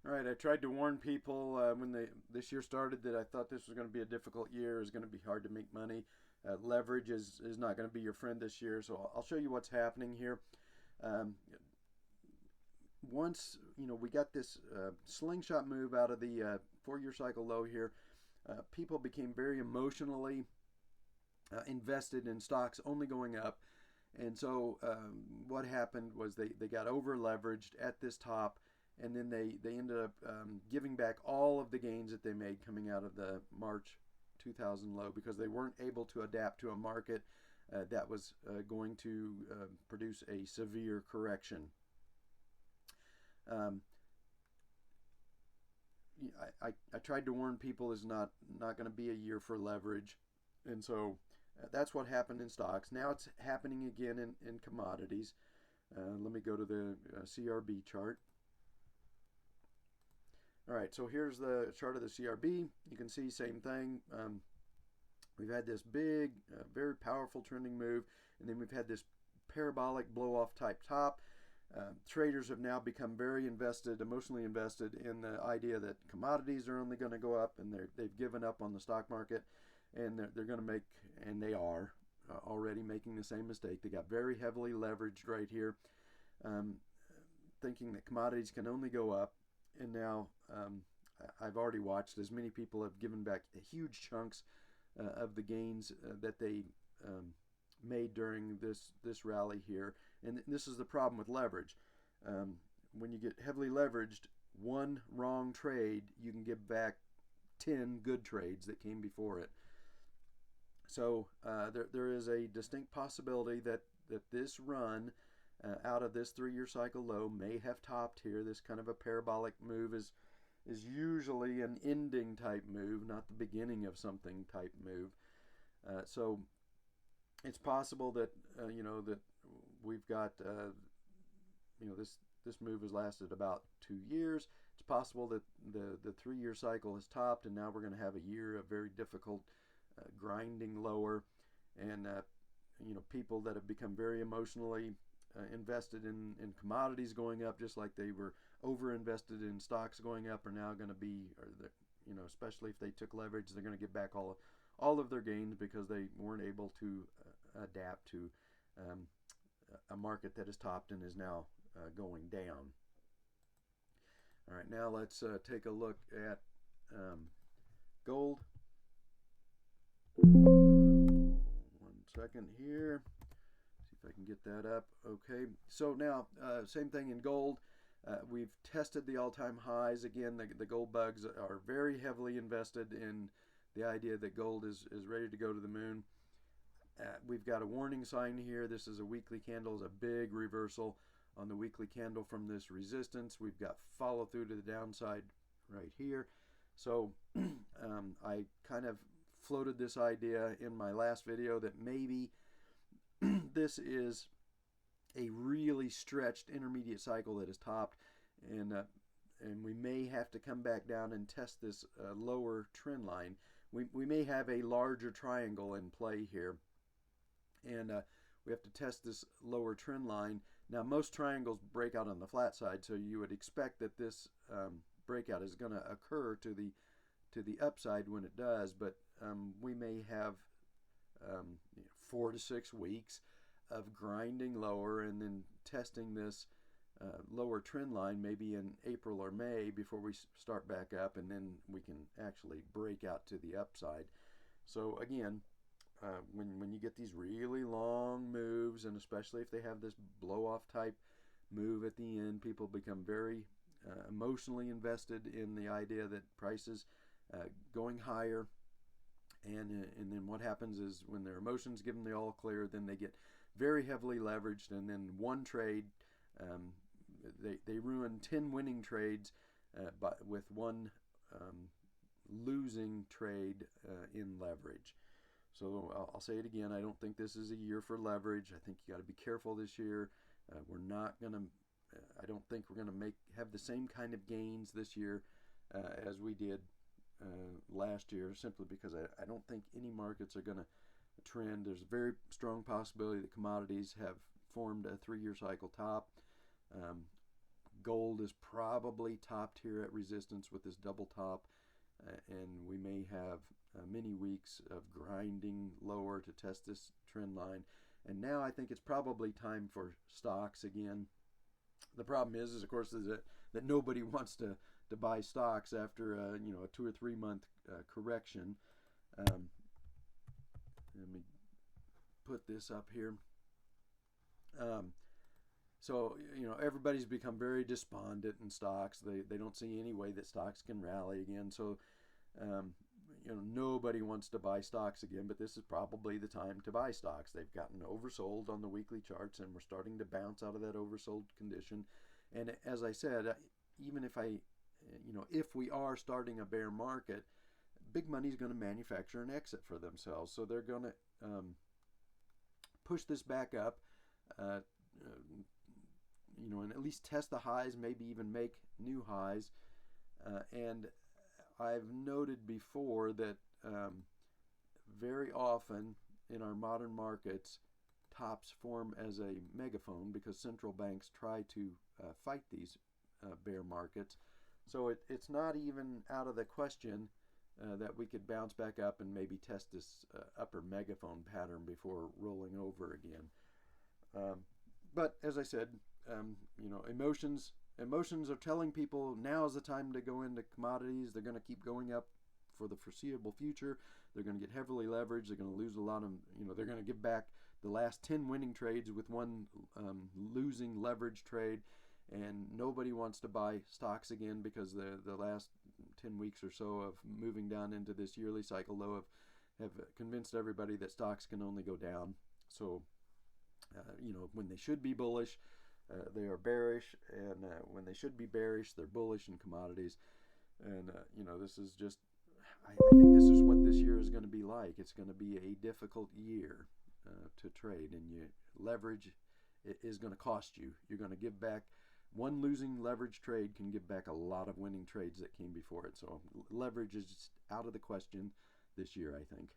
All right, I tried to warn people when this year started that I thought this was going to be a difficult year. It was going to be hard to make money. Leverage is not going to be your friend this year. So I'll show you what's happening here. Um, Once we got this slingshot move out of the 4-year cycle low here, people became very emotionally invested in stocks only going up. And so what happened was they got over leveraged at this top, and then they ended up giving back all of the gains that they made coming out of the March 2000 low, because they weren't able to adapt to a market that was going to produce a severe correction. Um, I tried to warn people is not going to be a year for leverage, and so that's what happened in stocks. Now it's happening again in commodities. Let me go to the CRB chart. All right, so here's the chart of the CRB. You can see same thing. We've had this big, very powerful trending move, and then we've had this parabolic blow-off type top. Traders have now become very invested, emotionally invested in the idea that commodities are only going to go up, and they've given up on the stock market, and they're going to make, and they are already making the same mistake. They got very heavily leveraged right here, thinking that commodities can only go up, and now I've already watched as many people have given back huge chunks of the gains that they made during this rally here. And this is the problem with leverage. When you get heavily leveraged, one wrong trade, you can give back 10 good trades that came before it. So there is a distinct possibility that this run out of this 3-year cycle low may have topped here. This kind of a parabolic move is usually an ending type move, not the beginning of something type move. So it's possible that that we've got this move has lasted about 2 years. It's possible that the 3-year cycle has topped, and now we're going to have a year of very difficult grinding lower, and people that have become very emotionally invested in commodities going up, just like they were over invested in stocks going up, are now going to be, especially if they took leverage, they're going to get back all of their gains because they weren't able to adapt to a market that has topped and is now going down. All right, now let's take a look at gold. 1 second here. See if I can get that up. Okay, so now same thing in gold. We've tested the all-time highs again. The gold bugs are very heavily invested in the idea that gold is ready to go to the moon. We've got a warning sign here. This is a weekly candle, is a big reversal on the weekly candle from this resistance. We've got follow through to the downside right here. So I kind of floated this idea in my last video that maybe this is a really stretched intermediate cycle that is topped, and we may have to come back down and test this lower trend line. We may have a larger triangle in play here, and we have to test this lower trend line. Now, most triangles break out on the flat side, so you would expect that this breakout is going to occur to the upside when it does, but we may have 4 to 6 weeks of grinding lower and then testing this lower trend line maybe in April or May before we start back up, and then we can actually break out to the upside. So again, when you get these really long moves, and especially if they have this blow-off type move at the end, people become very emotionally invested in the idea that prices going higher, and then what happens is when their emotions give them the all clear, then they get very heavily leveraged, and then one trade, they ruin 10 winning trades with one losing trade in leverage. So I'll say it again, I don't think this is a year for leverage. I think you got to be careful this year. We're not going to, I don't think we're going to have the same kind of gains this year as we did last year, simply because I don't think any markets are going to trend. There's a very strong possibility that commodities have formed a 3-year cycle top. Gold is probably topped here at resistance with this double top, and we may have many weeks of grinding lower to test this trend line. And now I think it's probably time for stocks again. The problem is of course, that nobody wants to buy stocks after a 2 or 3 month correction. Let me put this up here. So everybody's become very despondent in stocks. They don't see any way that stocks can rally again. So nobody wants to buy stocks again, but this is probably the time to buy stocks. They've gotten oversold on the weekly charts, and we're starting to bounce out of that oversold condition. And as I said, even if we are starting a bear market, big money is going to manufacture an exit for themselves. So they're going to push this back up, and at least test the highs, maybe even make new highs. And I've noted before that very often in our modern markets, tops form as a megaphone because central banks try to fight these bear markets. So it's not even out of the question that we could bounce back up and maybe test this upper megaphone pattern before rolling over again. But as I said, emotions are telling people now is the time to go into commodities. They're going to keep going up for the foreseeable future. They're going to get heavily leveraged. They're going to lose a lot of, they're going to give back the last 10 winning trades with one losing leverage trade. And nobody wants to buy stocks again because the last 10 weeks or so of moving down into this yearly cycle low have convinced everybody that stocks can only go down. So, when they should be bullish, they are bearish, and when they should be bearish, they're bullish in commodities. And this is just, I think this is what this year is going to be like. It's going to be a difficult year to trade, and leverage is going to cost you. You're going to give back. One losing leverage trade can give back a lot of winning trades that came before it. So leverage is just out of the question this year, I think.